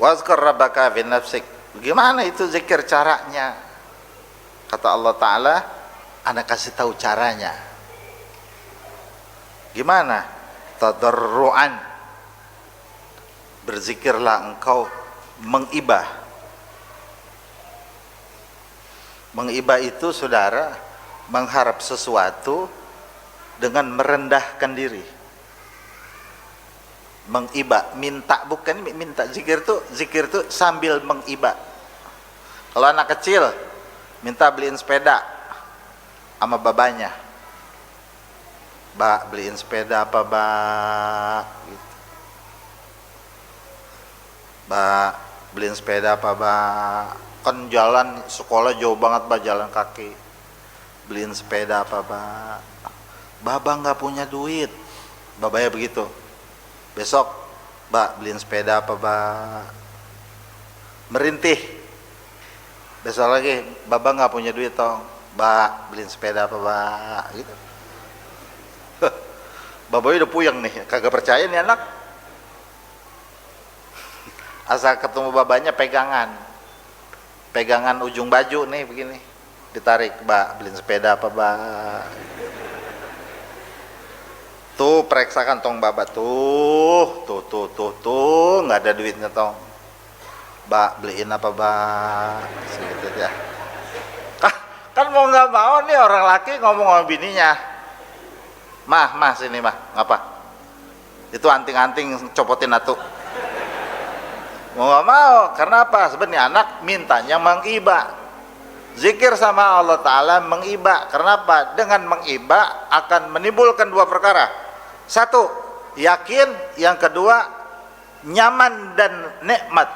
Wazkur rabbaka fi nafsik. Gimana itu zikir caranya? Kata Allah Ta'ala, ana kasih tahu caranya. Gimana? Tadarruan. Berzikirlah engkau mengibah. Mengibah itu saudara, mengharap sesuatu dengan merendahkan diri. Mengibah, minta, bukan minta. Zikir tuh sambil mengibah. Kalau anak kecil minta beliin sepeda sama babanya, "Ba, beliin sepeda apa, Ba?" gitu. "Ba, beliin sepeda apa, Ba? Kan jalan sekolah jauh banget, Ba, jalan kaki. Beliin sepeda apa, Ba?" "Baba nggak punya duit." Babanya begitu. "Besok, Ba, beliin sepeda apa, Ba?" Merintih. Besok lagi, "Baba nggak punya duit, tong. Ba, beliin sepeda apa, Ba?" gitu. Babanya udah puyeng nih, kagak percaya nih anak. Asal ketemu babanya pegangan ujung baju nih begini, ditarik, "Ba, beliin sepeda apa, Ba?" Tuh periksakan tong baba, tuh nggak ada duitnya tong. "Ba, beliin apa, Ba?" segitu ya. Kan mau nggak mau nih orang laki ngomong sama bininya, mah sini mah, ngapa? Itu anting-anting copotin atuh. Mau nggak mau, karena apa? Sebenarnya anak mintanya mengibah. Zikir sama Allah Ta'ala mengibah. Karena apa? Dengan mengibah akan menimbulkan dua perkara. Satu, yakin. Yang kedua, nyaman dan nikmat.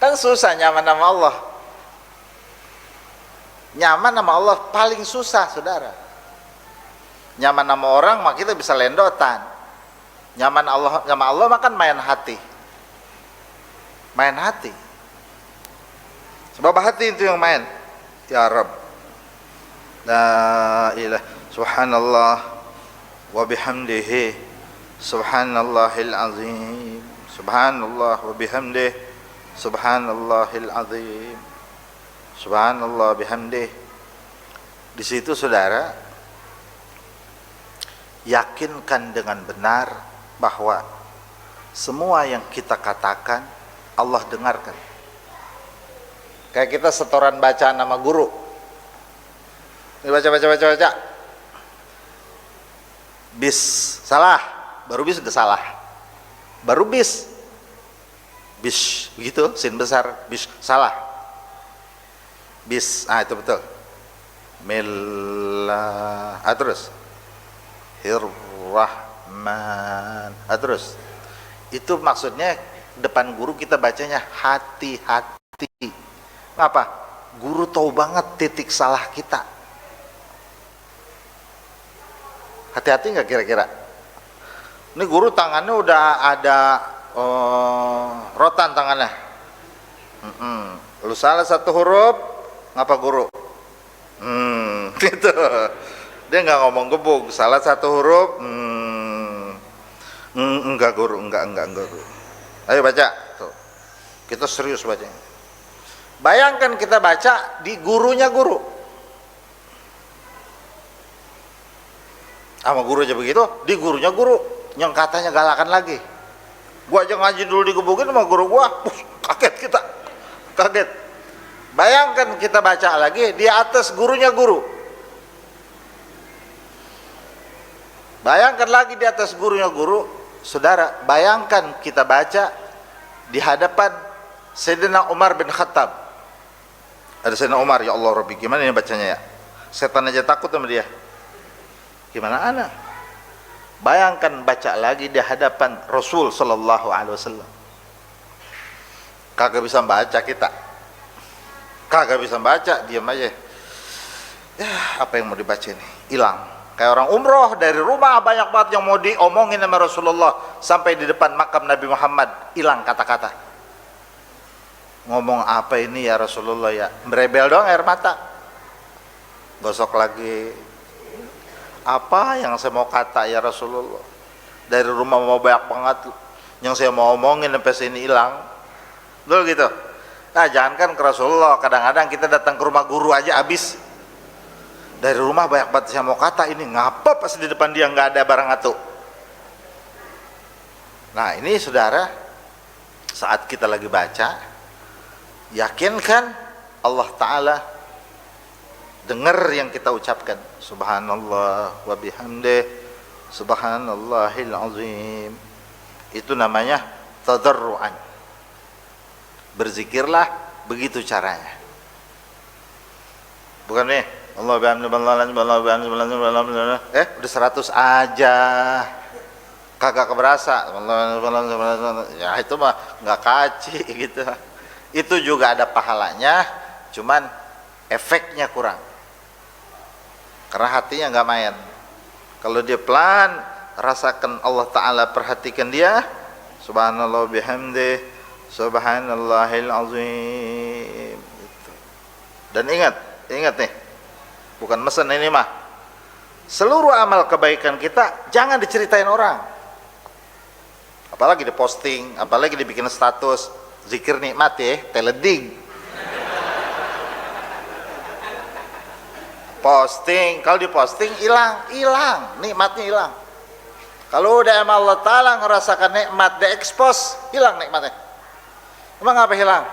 Kan susah nyaman sama Allah. Nyaman sama Allah paling susah, saudara. Nyaman sama orang mah kita bisa lendotan. Nyaman sama Allah mah kan main hati. Main hati. Sebab hati itu yang main. Ya Rabb. La ilaha subhanallah wa bihamdihi subhanallahil azim. Subhanallah wa bihamdihi subhanallahil azim. Subhanallah bihamdih. Di situ saudara, yakinkan dengan benar bahwa semua yang kita katakan Allah dengarkan. Kayak kita setoran bacaan nama guru, baca. Bis salah, baru bis udah salah. Baru bis begitu, sin besar, bis salah. Bis, itu betul. Millah, terus Rahman, terus. Itu maksudnya depan guru kita bacanya hati-hati. Apa? Guru tahu banget titik salah kita. Hati-hati nggak kira-kira? Ini guru tangannya udah ada rotan tangannya. Lu salah satu huruf, ngapa guru? Gitu. Dia nggak ngomong gebuk, salah satu huruf, enggak guru, enggak guru. Ayo baca, tuh. Kita serius bacanya. Bayangkan kita baca di gurunya guru. Sama guru aja begitu, di gurunya guru, yang katanya galakan lagi. Gua aja ngaji dulu digebukin sama guru gua, kaget kita, kaget. Bayangkan kita baca lagi di atas gurunya guru. Bayangkan lagi di atas gurunya guru, saudara. Bayangkan kita baca di hadapan Sayyidina Umar bin Khattab. Ada Sayyidina Umar, ya Allah Rabbi, gimana ini bacanya ya? Setan aja takut sama dia. Gimana anak? Bayangkan baca lagi di hadapan Rasul Sallallahu Alaihi Wasallam. Kagak bisa baca kita. Kagak bisa baca, diam aja. Ya, apa yang mau dibaca ini? Hilang. Kayak orang umroh dari rumah, banyak banget yang mau diomongin sama Rasulullah, sampai di depan makam Nabi Muhammad hilang kata-kata. Ngomong apa ini ya Rasulullah ya? Merebel doang air mata. Gosok lagi. Apa yang saya mau kata ya Rasulullah? Dari rumah mau banyak banget yang saya mau omongin sampai sini hilang. Betul gitu. Nah, jangankan ke Rasulullah, kadang-kadang kita datang ke rumah guru aja habis. Dari rumah banyak banget saya mau kata ini, ngapa pas di depan dia nggak ada barang atu. Nah, ini saudara, saat kita lagi baca, yakinkan Allah Ta'ala dengar yang kita ucapkan. Subhanallah wa bihamdih, subhanallahil azim. Itu namanya tadarruan. Berzikirlah begitu caranya. Bukan nih Allah bihamdih, Allah bihamdih, udah 100 aja, kagak keberasa. Ya itu mah nggak kaci gitu. Itu juga ada pahalanya, cuman efeknya kurang. Karena hatinya nggak main. Kalau dia pelan, rasakan Allah Ta'ala perhatikan dia. Subhanallah bihamdih, subhanallahil azim. Dan ingat nih, bukan mesen ini mah, seluruh amal kebaikan kita jangan diceritain orang, apalagi diposting, apalagi dibikin status zikir nikmat ya, teleding. Posting, kalau diposting hilang nikmatnya hilang. Kalau udah emang Allah Ta'ala ngerasakan nikmat diekspos, hilang nikmatnya. Emang apa hilang?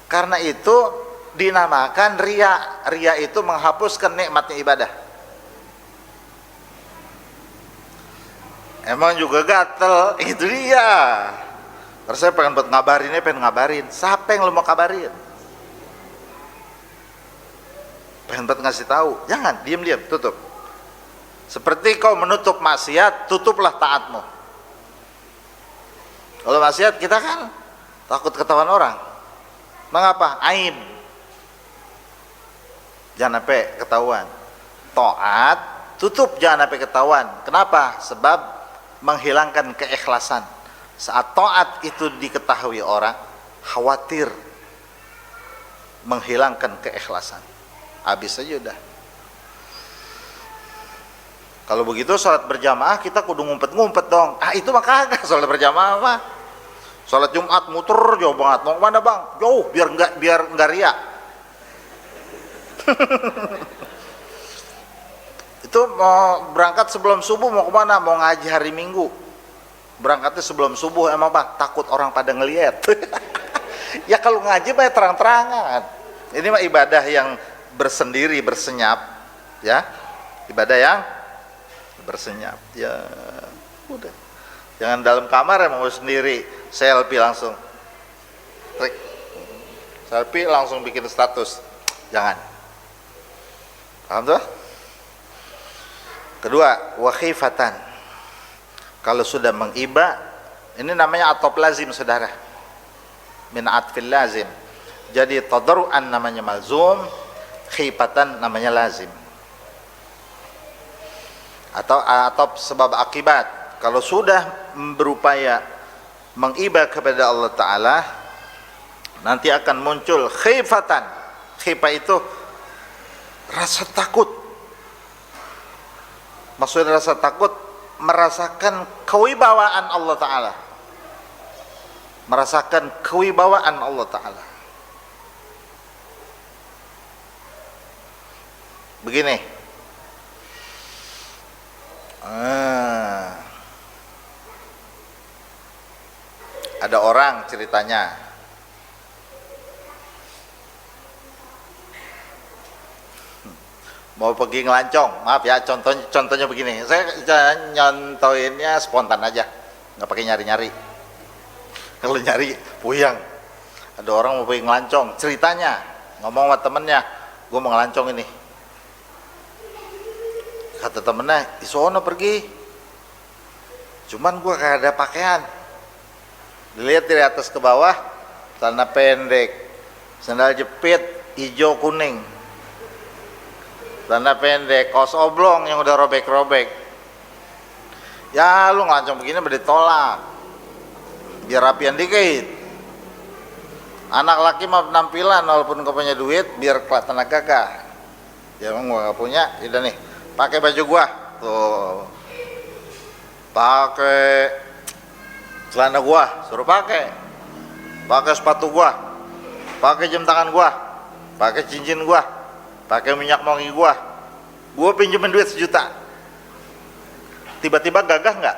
Karena itu dinamakan ria. Ria itu menghapuskan nikmatnya ibadah. Emang juga gatel, itu dia. Terus saya pengen buat ngabarin. Siapa yang lu mau kabarin? Pengen buat ngasih tahu, jangan, diam, tutup. Seperti kau menutup maksiat, tutuplah taatmu. Kalau maksiat kita kan takut ketahuan orang. Mengapa? Aib. Jangan sampai ketahuan. Taat, tutup jangan sampai ketahuan. Kenapa? Sebab menghilangkan keikhlasan. Saat taat itu diketahui orang, khawatir menghilangkan keikhlasan. Habis aja udah. Kalau begitu sholat berjamaah kita kudu ngumpet-ngumpet dong. Itu mah kagak sholat berjamaah mah. Sholat Jumat muter jauh banget. Mau kemana bang? Jauh biar enggak ria. Itu mau berangkat sebelum subuh mau kemana? Mau ngaji hari Minggu. Berangkatnya sebelum subuh emang bang takut orang pada ngelihat. Ya kalau ngaji mah terang-terangan. Ini mah ibadah yang bersendiri, bersenyap, ya, ibadah yang bersenyap, ya, udah, jangan dalam kamar ya mau sendiri, selfie langsung, selfie langsung bikin status, jangan. Paham tuh? Kedua, wakhifatan, kalau sudah mengiba, ini namanya atop lazim, saudara, min atfil lazim, jadi tadarruan namanya malzum, khifatan namanya lazim, atau sebab akibat. Kalau sudah berupaya mengiba kepada Allah Ta'ala, nanti akan muncul khifatan. Khifah itu rasa takut. Maksudnya rasa takut, merasakan kewibawaan Allah Ta'ala, merasakan kewibawaan Allah Ta'ala. Begini, ada orang ceritanya mau pergi ngelancong, maaf ya, contohnya begini, saya nyontoinnya spontan aja, nggak pakai nyari-nyari. Kalau nyari puyang. Ada orang mau pergi ngelancong, ceritanya ngomong sama temennya, gue mau ngelancong ini. Kata temennya, isono pergi, cuman gue kagak ada pakaian. Dilihat dari atas ke bawah, celana pendek, sandal jepit hijau kuning, celana pendek, kaos oblong yang udah robek-robek. Ya lu ngelancong begini ditolak, biar rapian dikit. Anak laki mah penampilan, walaupun gak punya duit biar kelihatan gagah. Ya emang gua gak punya, udah nih pakai baju gua tuh. pakai celana gua, suruh pakai sepatu gua, pakai jam tangan gua, pakai cincin gua, pakai minyak wangi gua pinjemin duit 1 juta. Tiba-tiba gagah nggak?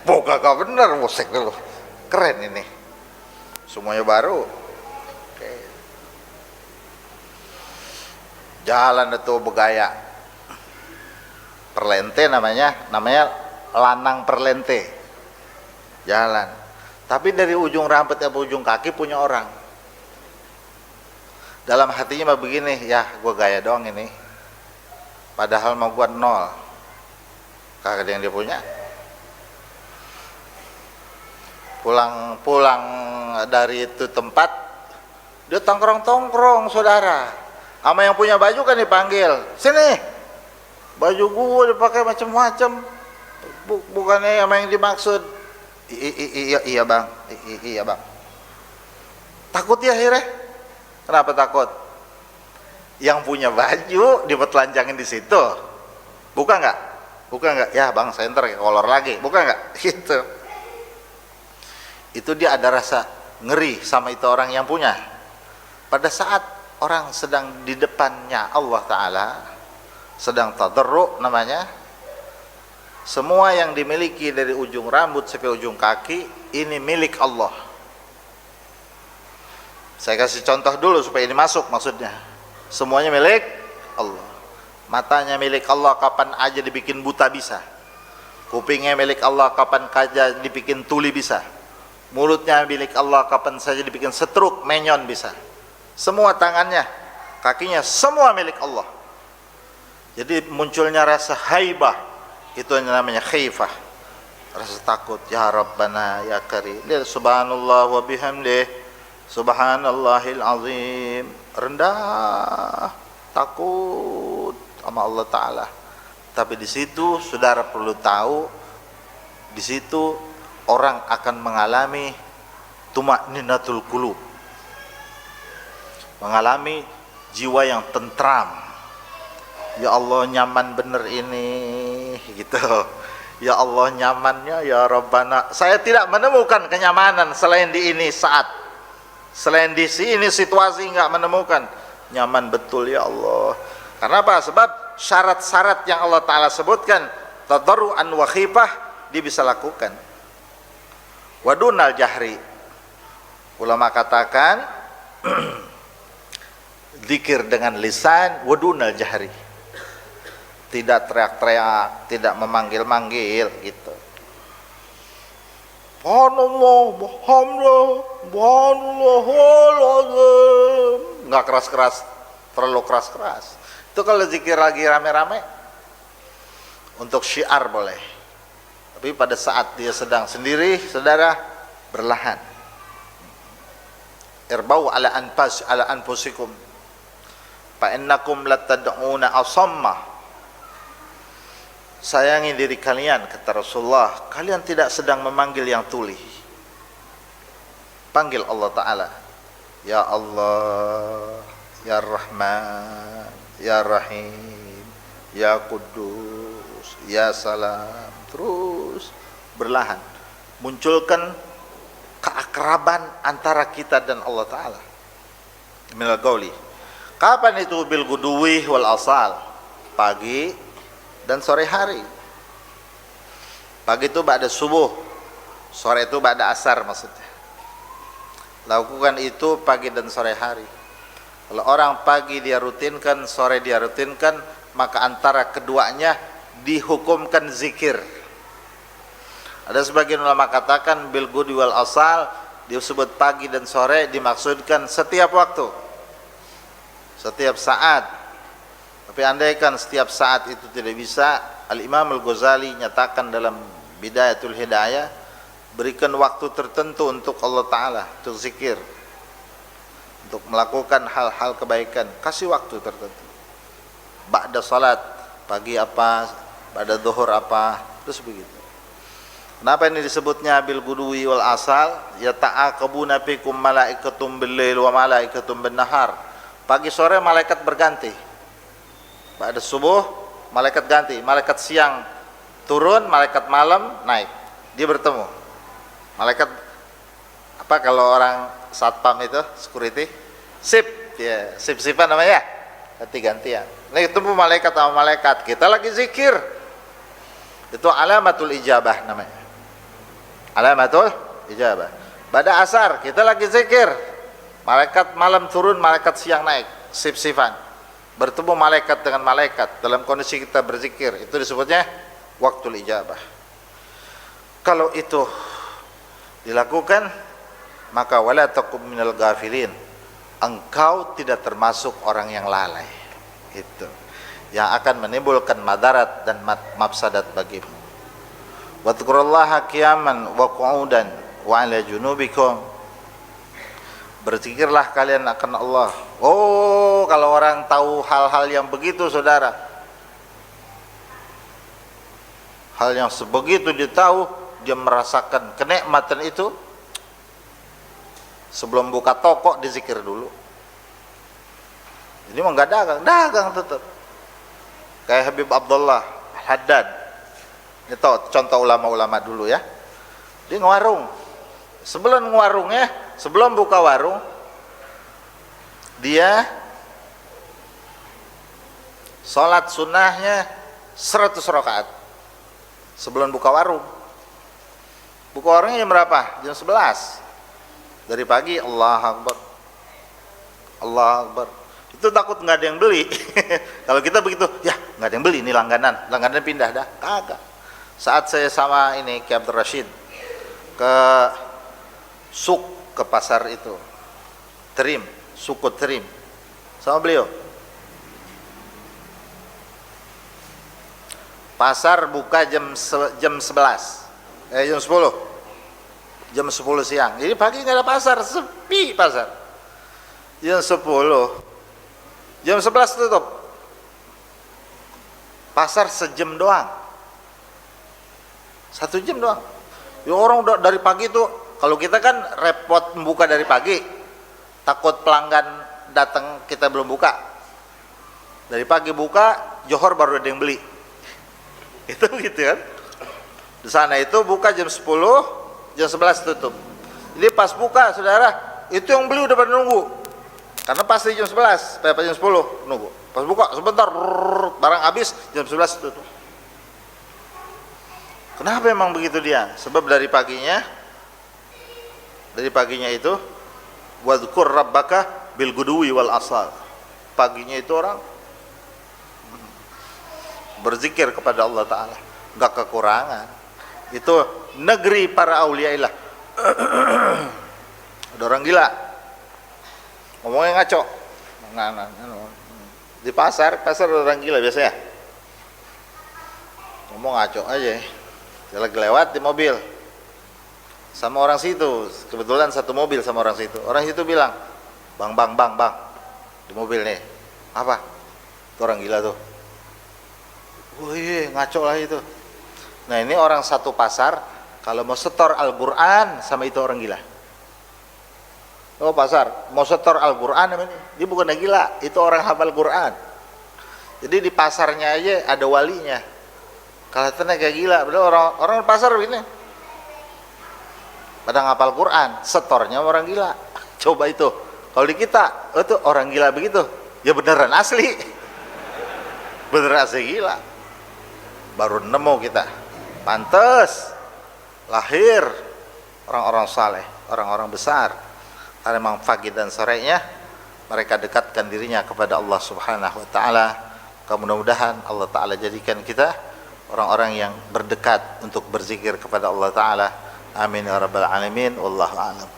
Gagah bener, musik dulu, keren ini, semuanya baru. Oke. Jalan itu bergaya, perlente namanya lanang perlente, jalan. Tapi dari ujung rambut sampai ujung kaki punya orang. Dalam hatinya mah begini, ya gue gaya doang ini, padahal mau gue 0, kagak ada yang dia punya. Pulang dari itu tempat, dia tongkrong saudara, sama yang punya baju kan dipanggil, sini baju gue dipakai macam-macam, bukannya sama yang dimaksud. Iya bang, iya bang. Takut ya akhirnya. Kenapa takut? Yang punya baju dipetelanjangin di situ, bukan nggak? Ya bang, saya ntar kayak kolor lagi, bukan nggak? Gitu. Itu dia ada rasa ngeri sama itu orang yang punya. Pada saat orang sedang di depannya Allah Ta'ala, sedang tadarru namanya, semua yang dimiliki dari ujung rambut sampai ujung kaki ini milik Allah. Saya kasih contoh dulu supaya ini masuk maksudnya. Semuanya milik Allah. Matanya milik Allah, kapan aja dibikin buta bisa. Kupingnya milik Allah, kapan aja dibikin tuli bisa. Mulutnya milik Allah, kapan saja dibikin setruk, menyon bisa. Semua tangannya, kakinya, semua milik Allah. Jadi munculnya rasa haibah, itu namanya khaifah, rasa takut. Ya Rabbana ya Karim, subhanallah wa bihamdih, subhanallahil azim, rendah, takut sama Allah Ta'ala. Tapi di situ saudara perlu tahu, di situ orang akan mengalami tumakninatul qulub, mengalami jiwa yang tentram. Ya Allah, nyaman bener ini, gitu. Ya Allah, nyamannya ya Rabbana. Saya tidak menemukan kenyamanan selain di ini saat, selain di sini situasi nggak menemukan. Nyaman betul ya Allah. Karena apa? Sebab syarat-syarat yang Allah Ta'ala sebutkan, tadarruan wa khifah, dia bisa lakukan. Wadunal jahri, ulama katakan zikir dengan lisan, wadunal jahri, tidak teriak-teriak, tidak memanggil-manggil gitu. Nggak keras-keras, terlalu keras-keras. Itu kalau zikir lagi rame-rame, untuk syiar boleh. Tapi pada saat dia sedang sendiri, saudara, berlahan. Irbau ala anfusikum fa innakum latad'una asamma. Sayangi diri kalian, kata Rasulullah, kalian tidak sedang memanggil yang tuli. Panggil Allah Ta'ala, ya Allah, ya Rahman, ya Rahim, ya Kudus, ya Salam. Terus berlahan, munculkan keakraban antara kita dan Allah Ta'ala. Minal qauli. Kapan itu? Bil guduwi wal asal, pagi dan sore hari. Pagi itu ba'da subuh, sore itu ba'da asar maksudnya. Lakukan itu pagi dan sore hari. Kalau orang pagi dia rutinkan, sore dia rutinkan, maka antara keduanya dihukumkan zikir. Ada sebagian ulama katakan bil gudwi wal asal, disebut pagi dan sore dimaksudkan setiap waktu, setiap saat. Tapi andaikan setiap saat itu tidak bisa, Al-Imam Al-Ghazali nyatakan dalam Bidayatul Hidayah, berikan waktu tertentu untuk Allah Ta'ala, untuk zikir, untuk melakukan hal-hal kebaikan, kasih waktu tertentu. Ba'da salat, pagi apa, ba'da zuhur apa, terus begitu. Kenapa ini disebutnya bil gudwi wal asal? Ya ta'aqabuna fikum malaikatum bil lail wa malaikatum bin nahar. Pagi sore malaikat berganti. Ba'da subuh malaikat ganti, malaikat siang turun, malaikat malam naik, dia bertemu. Malaikat apa kalau orang satpam itu security, sip, ya sip-sipan namanya, ganti-gantian. Ini ketemu malaikat sama malaikat, kita lagi zikir, itu alamatul ijabah namanya, alamatul ijabah. Pada asar kita lagi zikir, malaikat malam turun, malaikat siang naik, sip-sipan, bertemu malaikat dengan malaikat dalam kondisi kita berzikir, itu disebutnya waktul ijabah. Kalau itu dilakukan, maka wala takum minal ghafilin, engkau tidak termasuk orang yang lalai, itu yang akan menimbulkan madarat dan mafsadat bagimu. Wadhkurullaha qiyaman wa qu'udan wa ala junubikum, berzikirlah kalian akan Allah. Oh, kalau orang tahu hal-hal yang begitu, saudara, hal yang sebegitu dia tahu, dia merasakan kenikmatan itu, sebelum buka toko dizikir dulu. Ini mah nggak dagang, dagang tetap. Kayak Habib Abdullah Haddad, ini tahu contoh ulama-ulama dulu ya. Dia ngewarung, sebelum ngewarungnya, sebelum buka warung, dia sholat sunnahnya 100 rakaat sebelum buka warung. Buka warungnya jam berapa? Jam 11. Dari pagi, Allah Akbar, Allah Akbar. Itu takut nggak ada yang beli. Kalau kita begitu, ya nggak ada yang beli, ini langganan pindah dah. Kagak. Saat saya sama ini Ki Abdul Rashid ke ke pasar itu, Terim, suku Terim, sama beliau. Pasar buka jam 11, jam 10. Jam 10 siang. Jadi pagi nggak ada pasar, sepi pasar. Jam 10, jam 11 tutup. Pasar sejam doang, 1 jam doang. Ya orang udah dari pagi tuh. Kalau kita kan repot membuka dari pagi, takut pelanggan datang kita belum buka. Dari pagi buka, Johor baru ada yang beli. Itu gitu kan. Di sana itu buka jam 10, jam 11 tutup. Jadi pas buka, saudara, itu yang beli udah pada nunggu. Karena pasti jam 11, sampai jam 10 nunggu. Pas buka sebentar, barang habis, jam 11 tutup. Kenapa emang begitu dia? Sebab dari paginya itu wadhkur rabbaka bil guduwi wal asal. Paginya itu orang berzikir kepada Allah Ta'ala, nggak kekurangan. Itu negeri para auliailah. Ada orang gila ngomongnya ngaco. Di pasar ada orang gila biasanya ngomong ngaco aja. Dia lagi lewat di mobil sama orang situ, kebetulan satu mobil sama orang situ. Orang situ bilang, bang, di mobil nih, apa? Itu orang gila tuh. Oh iya, ngaco lah itu. Nah ini orang satu pasar, kalau mau setor Al-Quran sama itu orang gila. Oh pasar, mau setor Al-Quran namanya, dia bukan gila, itu orang hafal Quran. Jadi di pasarnya aja ada walinya. Kalau kayak gila, padahal orang pasar begini. Pada ngapal Quran, setornya orang gila. Coba itu, kalau di kita, itu orang gila begitu, ya beneran asli. Beneran asli gila. Baru nemu kita. Pantes lahir orang-orang saleh, orang-orang besar. Karena memang pagi dan sorenya mereka dekatkan dirinya kepada Allah Subhanahu wa taala. Mudah-mudahan Allah Taala jadikan kita orang-orang yang berdekat untuk berzikir kepada Allah Ta'ala. Amin ya rabbal alamin. Wallahu a'lam.